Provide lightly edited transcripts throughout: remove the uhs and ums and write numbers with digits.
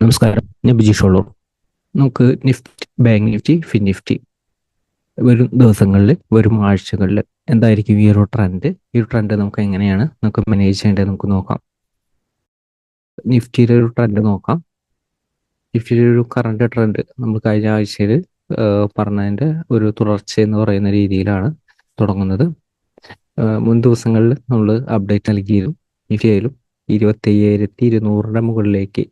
നമസ്കാരം. ഞാൻ ബിജീഷ് ഉള്ളൂർ. നമുക്ക് ബാങ്ക് നിഫ്റ്റി, ഫിൻ നിഫ്റ്റി വരും ദിവസങ്ങളിൽ, വരും ആഴ്ചകളിൽ എന്തായിരിക്കും ഈ ഒരു ട്രെൻഡ്? ഈ ട്രെൻഡ് നമുക്ക് മാനേജ് ചെയ്യേണ്ടത് നമുക്ക് നോക്കാം. നിഫ്റ്റിയുടെ ഒരു ട്രെൻഡ് നോക്കാം. നിഫ്റ്റിയുടെ ഒരു കറണ്ട് ട്രെൻഡ് നമ്മൾ കഴിഞ്ഞ ആഴ്ചയിൽ പറഞ്ഞതിൻ്റെ ഒരു തുടർച്ച എന്ന് പറയുന്ന രീതിയിലാണ് തുടങ്ങുന്നത്. മുൻ ദിവസങ്ങളിൽ നമ്മൾ അപ്ഡേറ്റ് നൽകിയിരുന്നു. നിഫ്റ്റിയിലും 25,200 മുകളിലേക്ക്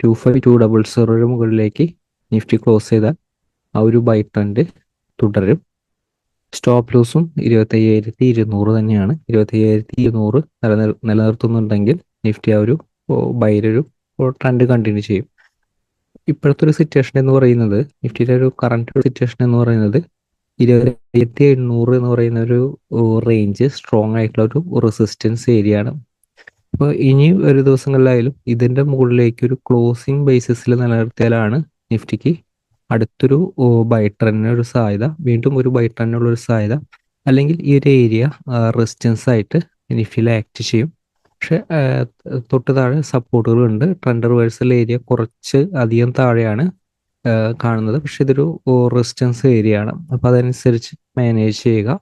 25,200 മുകളിലേക്ക് നിഫ്റ്റി ക്ലോസ് ചെയ്താൽ ആ ഒരു ബൈ ട്രെൻഡ് തുടരും. സ്റ്റോപ്പ് ലോസും 25,200 തന്നെയാണ്. 25,200 നിലനിർത്തുന്നുണ്ടെങ്കിൽ നിഫ്റ്റി ആ ഒരു ബൈയിലൊരു ട്രെൻഡ് കണ്ടിന്യൂ ചെയ്യും. ഇപ്പോഴത്തെ ഒരു സിറ്റുവേഷൻ എന്ന് പറയുന്നത്, നിഫ്റ്റിയുടെ ഒരു കറണ്ട് സിറ്റുവേഷൻ എന്ന് പറയുന്നത് 20,800 എന്ന് പറയുന്ന ഒരു റേഞ്ച് സ്ട്രോങ് ആയിട്ടുള്ള ഒരു റെസിസ്റ്റൻസ് ഏരിയ ആണ്. അപ്പോൾ ഇനി ഒരു ദിവസങ്ങളിലായാലും ഇതിൻ്റെ മുകളിലേക്ക് ഒരു ക്ലോസിംഗ് ബേസിസിൽ നിലനിർത്തിയാലാണ് നിഫ്റ്റിക്ക് അടുത്തൊരു ബൈ ട്രെൻഡിന് ഒരു സാധ്യത, വീണ്ടും ഒരു ബൈ ട്രെൻഡിനുള്ള ഒരു സാധ്യത, അല്ലെങ്കിൽ ഈ ഒരു ഏരിയ റെസിസ്റ്റൻസ് ആയിട്ട് നിഫ്റ്റിയിൽ ആക്ട് ചെയ്യും. പക്ഷെ തൊട്ട് താഴെ സപ്പോർട്ടുകളുണ്ട്. ട്രെൻഡ് റിവേഴ്സൽ ഏരിയ കുറച്ച് അധികം താഴെയാണ് കാണുന്നത്. പക്ഷെ ഇതൊരു റെസിസ്റ്റൻസ് ഏരിയ ആണ്. അപ്പോൾ അതനുസരിച്ച് മാനേജ് ചെയ്യുക.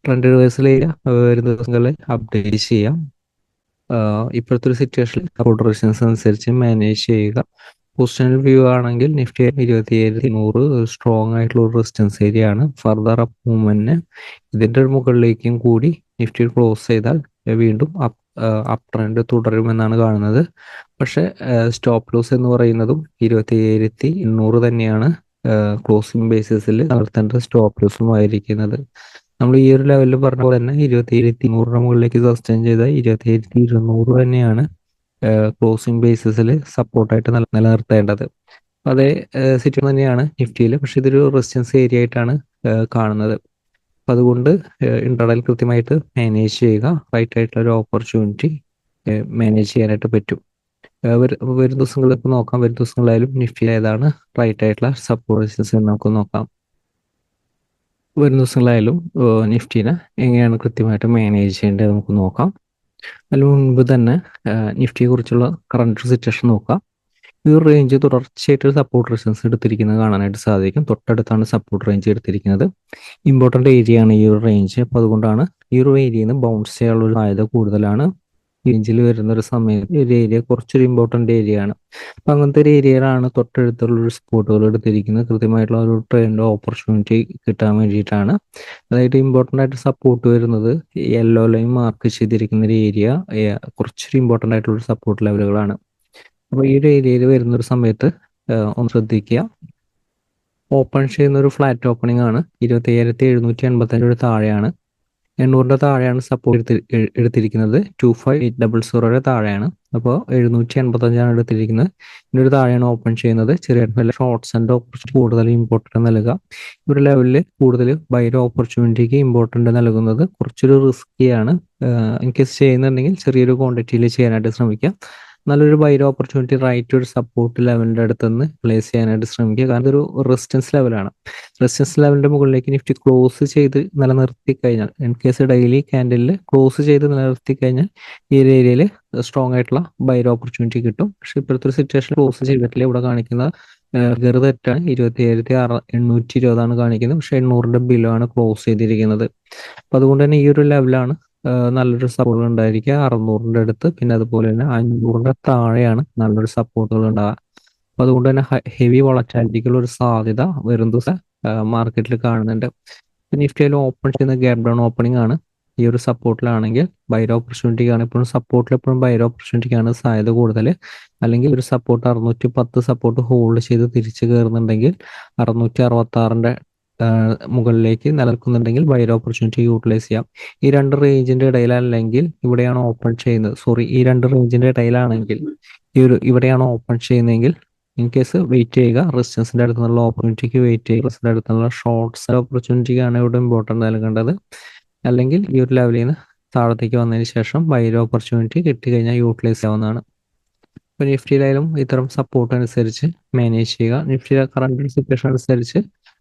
ട്രെൻഡ് റിവേഴ്സൽ ഏരിയ വരുന്ന ദിവസങ്ങളിൽ അപ്ഡേറ്റ് ചെയ്യാം. ഇപ്പോഴത്തെ ഒരു സിറ്റുവേഷനിൽ സപ്പോർട്ട് റെസിസ്റ്റൻസ് അനുസരിച്ച് മാനേജ് ചെയ്യുക. പൊസിഷണൽ വ്യൂ ആണെങ്കിൽ നിഫ്റ്റി 27,100 സ്ട്രോങ് ആയിട്ടുള്ള ഒരു റെസിസ്റ്റൻസ് ഏരിയ ആണ്. ഫർദർ അപ്പ് മൂവ്മെന്റിന് ഇതിന്റെ മുകളിലേക്കും കൂടി നിഫ്റ്റി ക്ലോസ് ചെയ്താൽ വീണ്ടും അപ്പ് ട്രെൻഡ് തുടരുമെന്നാണ് കാണുന്നത്. പക്ഷെ സ്റ്റോപ്പ് ലോസ് എന്ന് പറയുന്നതും 27,800 തന്നെയാണ് ക്ലോസിംഗ് ബേസിസിൽ നടത്തേണ്ട സ്റ്റോപ്പ് ലോസും ആയിരിക്കുന്നത്. നമ്മൾ ഈ ഒരു ലെവലിൽ പറഞ്ഞ പോലെ തന്നെ 27,300 മുകളിലേക്ക് സസ്റ്റെയിൻ ചെയ്ത 27,200 തന്നെയാണ് ക്ലോസിംഗ് ബേസിസിൽ സപ്പോർട്ടായിട്ട് നിലനിർത്തേണ്ടത്. അതേ സിറ്റുവേഷൻ തന്നെയാണ് നിഫ്റ്റിയിൽ. പക്ഷെ ഇതൊരു റെസിസ്റ്റൻസ് ഏരിയ ആയിട്ടാണ് കാണുന്നത്. അപ്പം അതുകൊണ്ട് ഇൻട്രാഡേയിൽ കൃത്യമായിട്ട് മാനേജ് ചെയ്യുക. റൈറ്റ് ആയിട്ടുള്ള ഒരു ഓപ്പർച്യൂണിറ്റി മാനേജ് ചെയ്യാനായിട്ട് പറ്റും. വരും ദിവസങ്ങളിലേക്ക് നോക്കാം. വരും ദിവസങ്ങളായാലും നിഫ്റ്റിയിൽ ഏതാണ് റൈറ്റ് ആയിട്ടുള്ള സപ്പോർട്ട് റെസിസ്റ്റൻസ് എന്ന് നമുക്ക് നോക്കാം. വരും ദിവസങ്ങളായാലും നിഫ്റ്റിനെ എങ്ങനെയാണ് കൃത്യമായിട്ട് മാനേജ് ചെയ്യേണ്ടത് നമുക്ക് നോക്കാം. അതിന് മുൻപ് തന്നെ നിഫ്റ്റിയെ കുറിച്ചുള്ള കറണ്ട് സിറ്റുവേഷൻ നോക്കാം. ഈ ഒരു റേഞ്ച് തുടർച്ചയായിട്ട് സപ്പോർട്ട് റെസിസ്റ്റൻസ് എടുത്തിരിക്കുന്നത് കാണാനായിട്ട് സാധിക്കും. തൊട്ടടുത്താണ് സപ്പോർട്ട് റേഞ്ച് എടുത്തിരിക്കുന്നത്. ഇമ്പോർട്ടൻ്റ് ഏരിയ ആണ് ഈ ഒരു റേഞ്ച്. അപ്പോൾ അതുകൊണ്ടാണ് ഈ ഒരു ഏരിയയിൽ നിന്ന് ബൗൺസ് ചെയ്യാനുള്ള ഒരു സാധ്യത കൂടുതലാണ്. റേഞ്ചിൽ വരുന്ന ഒരു സമയത്ത് ഒരു ഏരിയ കുറച്ചൊരു ഇമ്പോർട്ടൻ്റ് ഏരിയ ആണ്. അപ്പം അങ്ങനത്തെ ഒരു ഏരിയയിലാണ് തൊട്ടടുത്തുള്ള ഒരു സ്പോട്ടുകൾ എടുത്തിരിക്കുന്നത്. കൃത്യമായിട്ടുള്ള ഒരു ട്രെൻഡ് ഓപ്പർച്യൂണിറ്റി കിട്ടാൻ വേണ്ടിയിട്ടാണ്. അതായത് ഇമ്പോർട്ടൻ്റ് ആയിട്ട് സപ്പോർട്ട് വരുന്നത് യെല്ലോ ലൈൻ മാർക്ക് ചെയ്തിരിക്കുന്ന ഒരു ഏരിയ കുറച്ചൊരു ഇമ്പോർട്ടൻ്റ് ആയിട്ടുള്ള ഒരു സപ്പോർട്ട് ലെവലുകളാണ്. അപ്പോൾ ഈ ഒരു ഏരിയയിൽ വരുന്ന ഒരു സമയത്ത് ഒന്ന് ശ്രദ്ധിക്കുക. ഓപ്പൺ ചെയ്യുന്ന ഒരു ഫ്ലാറ്റ് ഓപ്പണിംഗ് ആണ്. 25,785 താഴെയാണ്. 800 താഴെയാണ് സപ്പോർട്ട് എടുത്തിരിക്കുന്നത്. 25,800 താഴെയാണ്. അപ്പോൾ 785 എടുത്തിരിക്കുന്നത്. ഇതിനൊരു താഴെയാണ് ഓപ്പൺ ചെയ്യുന്നത്. ചെറിയ ഷോർട്ട്സ് ആൻഡ് ഓപ്പർച്യൂണിറ്റി കൂടുതൽ ഇമ്പോർട്ടൻറ്റ് നൽകുക. ഒരു ലെവലിൽ കൂടുതൽ ബൈർ ഓപ്പർച്യൂണിറ്റിക്ക് ഇമ്പോർട്ടൻറ്റ് നൽകുന്നത് കുറച്ചൊരു റിസ്ക്കിയാണ്. ഇൻ കേസ് ചെയ്യുന്നുണ്ടെങ്കിൽ ചെറിയൊരു ക്വാണ്ടിറ്റിയിൽ ചെയ്യാനായിട്ട് ശ്രമിക്കുക. നല്ലൊരു ബൈർ ഓപ്പർച്യൂണിറ്റി റൈറ്റ് ഒരു സപ്പോർട്ട് ലെവലിൻ്റെ അടുത്തുനിന്ന് പ്ലേസ് ചെയ്യാനായിട്ട് ശ്രമിക്കുക. കാരണം ഇതൊരു റെസിസ്റ്റൻസ് ലെവലാണ്. റെസിസ്റ്റൻസ് ലെവലിൻ്റെ മുകളിലേക്ക് നിഫ്റ്റി ക്ലോസ് ചെയ്ത് നിലനിർത്തി കഴിഞ്ഞാൽ, ഇൻ കേസ് ഡെയിലി ക്യാൻഡലിൽ ക്ലോസ് ചെയ്ത് നിലനിർത്തി കഴിഞ്ഞാൽ ഈ ഒരു ഏരിയയിൽ സ്ട്രോങ് ആയിട്ടുള്ള ബൈർ ഓപ്പർച്യൂണിറ്റി കിട്ടും. പക്ഷെ ഇപ്പോഴത്തെ ഒരു സിറ്റുവേഷൻ ക്ലോസ് ചെയ്തിട്ടില്ല. ഇവിടെ കാണിക്കുന്ന ഫിഗർ തെറ്റാണ്. 27,820 കാണിക്കുന്നത്. പക്ഷെ 800 ബിലോ ആണ് ക്ലോസ് ചെയ്തിരിക്കുന്നത്. അപ്പം അതുകൊണ്ട് തന്നെ ഈ ഒരു ലെവലാണ് നല്ലൊരു സപ്പോർട്ട് ഉണ്ടായിരിക്കുക. 600 അടുത്ത്, പിന്നെ അതുപോലെ തന്നെ 500 താഴെയാണ് നല്ലൊരു സപ്പോർട്ടുകൾ ഉണ്ടാകുക. അപ്പോൾ അതുകൊണ്ട് തന്നെ ഹെവി വോളറ്റാലിറ്റിക്കുള്ള ഒരു സാധ്യത വരും ദിവസം മാർക്കറ്റിൽ കാണുന്നുണ്ട്. നിഫ്റ്റിയിൽ ഓപ്പൺ ചെയ്യുന്ന ഗ്യാപ് ഡൗൺ ഓപ്പണിംഗ് ആണ്. ഈ ഒരു സപ്പോർട്ടിലാണെങ്കിൽ ബൈർ ഓപ്പർച്യൂണിറ്റിക്കാണ് എപ്പോഴും സപ്പോർട്ടിൽ എപ്പോഴും ബൈർ ഓപ്പർച്യൂണിറ്റിക്കാണ് സാധ്യത കൂടുതൽ. അല്ലെങ്കിൽ ഒരു സപ്പോർട്ട് 610 സപ്പോർട്ട് ഹോൾഡ് ചെയ്ത് തിരിച്ചു കയറുന്നുണ്ടെങ്കിൽ 666 മുകളിലേക്ക് നിലനിൽക്കുന്നുണ്ടെങ്കിൽ ബൈർ ഓപ്പർച്യൂണിറ്റി യൂട്ടിലൈസ് ചെയ്യാം. ഈ രണ്ട് റേഞ്ചിന്റെ ഇടയിലല്ലെങ്കിൽ ഇവിടെയാണ് ഓപ്പൺ ചെയ്യുന്നത്. ഈ രണ്ട് റേഞ്ചിന്റെ ഇടയിലാണെങ്കിൽ ഇവിടെയാണ് ഓപ്പൺ ചെയ്യുന്നതെങ്കിൽ ഇൻ കേസ് വെയിറ്റ് ചെയ്യുക. റെസിസ്റ്റൻസിന്റെ അടുത്തുള്ള ഓപ്പർച്യൂണിറ്റിക്ക് വെയിറ്റ് ചെയ്യുക. റെസിസ്റ്റൻസിന്റെ അടുത്തുള്ള ഷോർട്ട്സ് ഓപ്പർച്യൂണിറ്റിക്കാണ് ഇവിടെ ഇമ്പോർട്ടൻറ്റ് നൽകേണ്ടത്. അല്ലെങ്കിൽ ഈ ഒരു ലെവലിൽ നിന്ന് താഴത്തേക്ക് വന്നതിന് ശേഷം ബൈർ ഓപ്പർച്യൂണിറ്റി കിട്ടിക്കഴിഞ്ഞാൽ യൂട്ടിലൈസ് ആവുന്നതാണ്. ഇപ്പോൾ നിഫ്റ്റിയിലായാലും ഇത്തരം സപ്പോർട്ട് അനുസരിച്ച് മാനേജ് ചെയ്യുക. നിഫ്റ്റിയിലെ കറണ്ട് സിറ്റുവേഷൻ അനുസരിച്ച്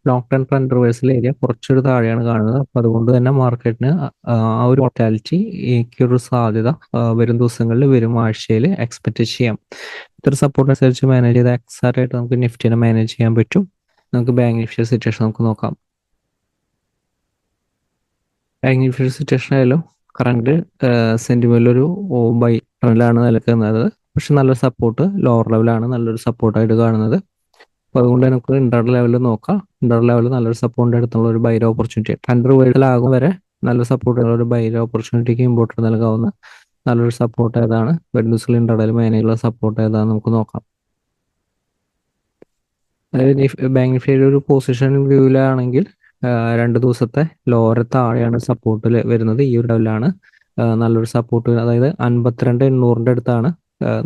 long term trend reversal area കുറച്ചൊരു താഴെയാണ് കാണുന്നത്. അപ്പോൾ അതുകൊണ്ട് തന്നെ മാർക്കറ്റിന് ആ ഒരു വോളറ്റാലിറ്റി ഒരു സാധ്യത വരും ദിവസങ്ങളിൽ വരും ആഴ്ചയിൽ എക്സ്പെക്ട് ചെയ്യാം. ഇത്ര സപ്പോർട്ട് അനുസരിച്ച് മാനേജ് ചെയ്ത് എക്സാക്റ്റ് ആയിട്ട് നമുക്ക് നിഫ്റ്റിനെ മാനേജ് ചെയ്യാൻ പറ്റും. നമുക്ക് ബാങ്ക് നിഫ്റ്റി സിറ്റുവേഷൻ നമുക്ക് നോക്കാം. ബാങ്ക് നിഫ്റ്റി സിറ്റുവേഷൻ ആയാലും കറണ്ട് സെന്റിമെന്റിൽ ഒരു ബൈ ട്രെൻഡിലാണ് നിലനിൽക്കുന്നത്. പക്ഷെ നല്ലൊരു സപ്പോർട്ട് ലോവർ ലെവലാണ് നല്ലൊരു സപ്പോർട്ടായിട്ട് കാണുന്നത്. അപ്പോൾ അതുകൊണ്ട് നമുക്ക് ഇൻട്രാഡേ ലെവലിൽ നോക്കാം. ഇൻട്രാഡേ ലെവലിൽ നല്ലൊരു സപ്പോർട്ടിന്റെ അടുത്തുള്ള ഒരു ബൈ ഓപ്പർച്യൂണിറ്റി ട്രെൻഡ് റിവേഴ്സലാകും വരെ നല്ല സപ്പോർട്ടുള്ള ഒരു ബൈ ഓപ്പർച്യൂണിറ്റിക്ക് ഇമ്പോർട്ടൻറ്റ് നൽകാവുന്ന നല്ലൊരു സപ്പോർട്ട് ഏതാണ്, വരും ദിവസങ്ങളിൽ ഇൻട്രാഡേയിൽ മേനെയുള്ള സപ്പോർട്ട് ഏതാണെന്ന് നമുക്ക് നോക്കാം. അതായത് ബാങ്ക് നിഫ്റ്റിയുടെ ഒരു പൊസിഷൻ വ്യൂവിലാണെങ്കിൽ 2 ദിവസത്തെ ലോവർ താഴെയാണ് സപ്പോർട്ടിൽ വരുന്നത്. ഈ ഒരു ലെവലാണ് നല്ലൊരു സപ്പോർട്ട്, അതായത് 52,800 അടുത്താണ്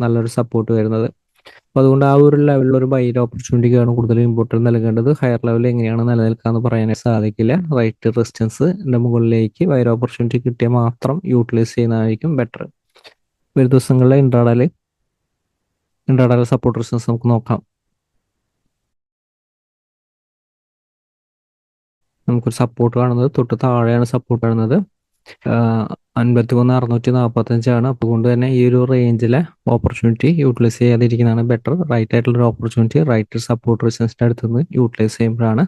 നല്ലൊരു സപ്പോർട്ട് വരുന്നത്. അപ്പോൾ അതുകൊണ്ട് ആ ഒരു ലെവലിൽ ഒരു ബൈ ഓപ്പർച്യൂണിറ്റിക്കാണ് കൂടുതൽ ഇമ്പോർട്ടൻറ്റ് നൽകേണ്ടത്. ഹയർ ലെവലിൽ എങ്ങനെയാണ് നിലനിൽക്കാന്ന് പറയാനായിട്ട് സാധിക്കില്ല. റൈറ്റ് റെസിസ്റ്റൻസിന്റെ മുകളിലേക്ക് ബൈ ഓപ്പർച്യൂണിറ്റി കിട്ടിയാൽ മാത്രം യൂട്ടിലൈസ് ചെയ്യുന്നതായിരിക്കും ബെറ്റർ. ഒരു ദിവസങ്ങളിലെ ഇൻട്രാഡേയിൽ സപ്പോർട്ട് റെസിസ്റ്റൻസ് നമുക്ക് നോക്കാം. നമുക്കൊരു സപ്പോർട്ട് കാണുന്നത് തൊട്ട് താഴെയാണ് സപ്പോർട്ട് കാണുന്നത്. 53,645 അതുകൊണ്ട് തന്നെ ഈ ഒരു റേഞ്ചിലെ ഓപ്പർച്യൂണിറ്റി യൂട്ടിലൈസ് ചെയ്യാതിരിക്കുന്നതാണ് ബെറ്റർ. റൈറ്റ് ആയിട്ടുള്ള ഒരു ഓപ്പർച്യൂണിറ്റി റൈറ്റ് സപ്പോർട്ട് റെസിസ്റ്റൻസിന്റെ അടുത്ത് നിന്ന് യൂട്ടിലൈസ് ചെയ്യുമ്പോഴാണ്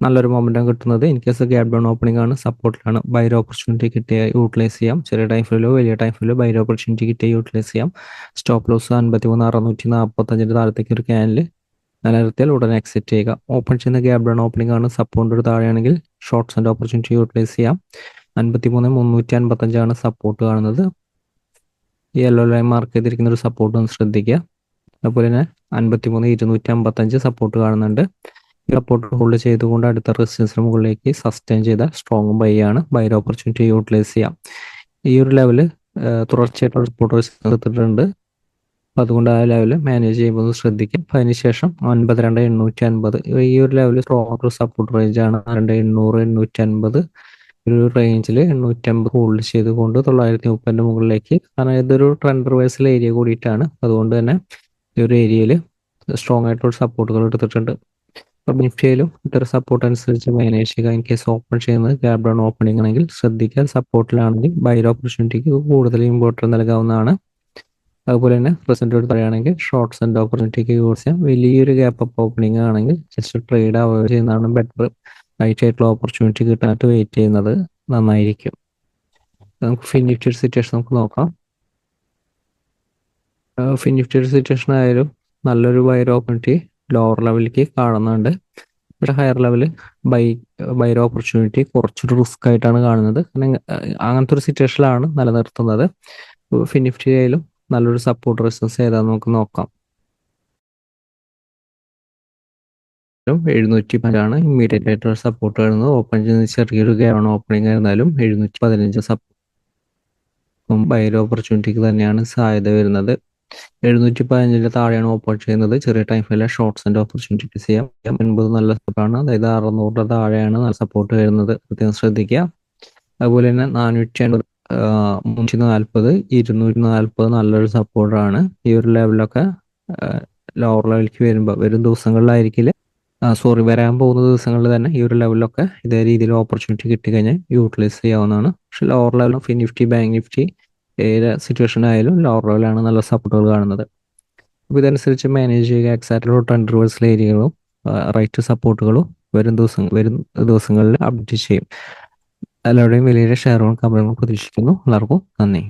നല്ലൊരു മൊമെന്റം കിട്ടുന്നത്. In case gap down opening ആണ്, സപ്പോർട്ടിലാണ്, ബൈ ഓപ്പർച്യൂണിറ്റി കിട്ടിയ യൂട്ടിലൈസ് ചെയ്യാം. ചെറിയ ടൈം ഫ്രെയിലോ വലിയ ടൈം ഫ്രെയിലോ ബൈ ഓപ്പർച്യൂണിറ്റി കിട്ടിയ യൂട്ടിലൈസ് ചെയ്യാം. സ്റ്റോപ്പ് ലോസ് 53,645 താഴത്തേക്ക് ഒരു ക്യാനിൽ നിലനിർത്തിയാൽ ഉടനെ എക്സിറ്റ് ചെയ്യുക. ഓപ്പൺ ചെയ്യുന്ന ഗ്യാപ് ഡൗൺ ഓപ്പണിംഗ് ആണ്, സപ്പോർട്ട് ഒരു താഴെയാണെങ്കിൽ ഷോർട്ട്സ് ആൻഡ് ഓപ്പർച്യൂണിറ്റി യൂട്ടിലൈസ് ചെയ്യാം. 53,355 സപ്പോർട്ട് കാണുന്നത്. യെല്ലോ ലൈൻ മാർക്ക് ചെയ്തിരിക്കുന്ന ഒരു സപ്പോർട്ട് ഒന്ന് ശ്രദ്ധിക്കുക. അതുപോലെ തന്നെ 53,255 സപ്പോർട്ട് കാണുന്നുണ്ട്. ഈ സപ്പോർട്ട് ഹോൾഡ് ചെയ്തുകൊണ്ട് അടുത്ത റെസിസ്റ്റൻസിന് മുകളിലേക്ക് സസ്റ്റെയിൻ ചെയ്ത സ്ട്രോങ് ബൈ ആണ്. ബൈ ഓപ്പർച്യൂണിറ്റി യൂട്ടിലൈസ് ചെയ്യാം. ഈ ഒരു ലെവല് തുടർച്ചയായിട്ടുള്ള സപ്പോർട്ട് റെസിസ്റ്റൻസ് എടുത്തിട്ടുണ്ട്. അതുകൊണ്ട് ആ ലെവല് മാനേജ് ചെയ്യുമ്പോൾ ശ്രദ്ധിക്കാം. അതിനുശേഷം 52,850 ഈ ഒരു ലെവല് സ്ട്രോങ് സപ്പോർട്ട് റേഞ്ച് ആണ്. 800-850 ഒരു റേഞ്ചിൽ 850 ഹോൾഡ് ചെയ്തുകൊണ്ട് 930 മുകളിലേക്ക്, കാരണം ഇതൊരു ട്രെൻഡ് റിവേഴ്സൽ ഏരിയ കൂടിയിട്ടാണ്. അതുകൊണ്ട് തന്നെ ഈ ഒരു ഏരിയയിൽ സ്ട്രോങ് ആയിട്ടുള്ള സപ്പോർട്ടുകൾ എടുത്തിട്ടുണ്ട്. അപ്പോൾ നിഫ്റ്റിയിലും ഇത്തരം സപ്പോർട്ട് അനുസരിച്ച് മാനേജ് ചെയ്യുക. ഇൻ കേസ് ഓപ്പൺ ചെയ്യുന്നത് ഗ്യാപ് ഡൗൺ ഓപ്പണിംഗ് ആണെങ്കിൽ ശ്രദ്ധിക്കുക. സപ്പോർട്ടിലാണെങ്കിൽ ബൈ ഓപ്പർച്യൂണിറ്റിക്ക് കൂടുതൽ ഇമ്പോർട്ടൻറ്റ് നൽകാവുന്നതാണ്. അതുപോലെ തന്നെ പ്രസന്റ് പറയുകയാണെങ്കിൽ ഷോർട്ട്സ് ആൻഡ് ഓപ്പർച്യൂണിറ്റിക്ക് യൂസ് ചെയ്യാം. വലിയൊരു ഗ്യാപ്പ് അപ്പ് ഓപ്പണിംഗ് ആണെങ്കിൽ ജസ്റ്റ് ട്രേഡ് അവോയ്ഡ് ചെയ്യുന്നതാണ് ബെറ്റർ. റൈറ്റ് ആയിട്ടുള്ള ഓപ്പർച്യൂണിറ്റി കിട്ടാനായിട്ട് വെയിറ്റ് ചെയ്യുന്നത് നന്നായിരിക്കും. നമുക്ക് ഫിനിഫ്റ്റി സിറ്റുവേഷൻ നമുക്ക് നോക്കാം. ഫിനിഫ്റ്റി സിറ്റുവേഷൻ ആയാലും നല്ലൊരു ബൈ ഓപ്പർച്യൂണിറ്റി ലോവർ ലെവലിലേക്ക് കാണുന്നുണ്ട്. പക്ഷേ ഹയർ ലെവൽ ബൈ ഓപ്പർച്യൂണിറ്റി കുറച്ചൊരു റിസ്ക് ആയിട്ടാണ് കാണുന്നത്. അങ്ങനത്തെ ഒരു സിറ്റുവേഷനിലാണ് നിലനിർത്തുന്നത്. ഫിനിഫ്റ്റി ആയാലും നല്ലൊരു സപ്പോർട്ട് റെസിസ്റ്റൻസ് ഏതാന്ന് നമുക്ക് നോക്കാം. 715 ഇമ്മീഡിയറ്റ് ആയിട്ടുള്ള സപ്പോർട്ട് വരുന്നത്. ഓപ്പൺ ചെയ്യുന്ന ചെറിയൊരു ഗ്യാപ് ഓപ്പണിംഗ് ആയിരുന്നാലും 715 സപ്പോർട്ട് ബൈ ഓപ്പർച്യൂണിറ്റിക്ക് തന്നെയാണ് സാധ്യത വരുന്നത്. 715 താഴെയാണ് ഓപ്പൺ ചെയ്യുന്നത്. ചെറിയ ടൈം ഫ്രെയിലെ ഷോർട്ട്സ് ആൻഡ് ഓപ്പർച്യൂണിറ്റി ചെയ്യാം. 80 നല്ല സപ്പോർട്ടാണ്, അതായത് 600 താഴെയാണ് നല്ല സപ്പോർട്ട് വരുന്നത്. പ്രത്യേകം ശ്രദ്ധിക്കുക. അതുപോലെ തന്നെ 450, 340, 240 നല്ലൊരു സപ്പോർട്ടാണ്. ഈ ഒരു ലെവലിലൊക്കെ ലോവർ ലെവലിലേക്ക് വരും ദിവസങ്ങളിലായിരിക്കില്ല, വരാൻ പോകുന്ന ദിവസങ്ങളിൽ തന്നെ ഈ ഒരു ലെവലിലൊക്കെ ഇതേ രീതിയിൽ ഓപ്പർച്യൂണിറ്റി കിട്ടിക്കഴിഞ്ഞാൽ യൂട്ടിലൈസ് ചെയ്യാവുന്നതാണ്. പക്ഷെ ലോവർ ലെവലും നിഫ്റ്റി ബാങ്ക് നിഫ്റ്റി ഏത് സിറ്റുവേഷൻ ആയാലും ലോവർ ലെവലാണ് നല്ല സപ്പോർട്ടുകൾ കാണുന്നത്. അപ്പോൾ ഇതനുസരിച്ച് മാനേജ് ചെയ്യുക. എക്സാക്ട് ട്രെൻഡ് റിവേഴ്സൽ ഏരിയകളും റൈറ്റ് സപ്പോർട്ടുകളും വരും ദിവസങ്ങളിൽ അപ്ഡേറ്റ് ചെയ്യും. എല്ലാവരുടെയും വലിയ ഷെയറുകളും കമ്പനികളും പ്രതീക്ഷിക്കുന്നു. എല്ലാവർക്കും നന്ദി.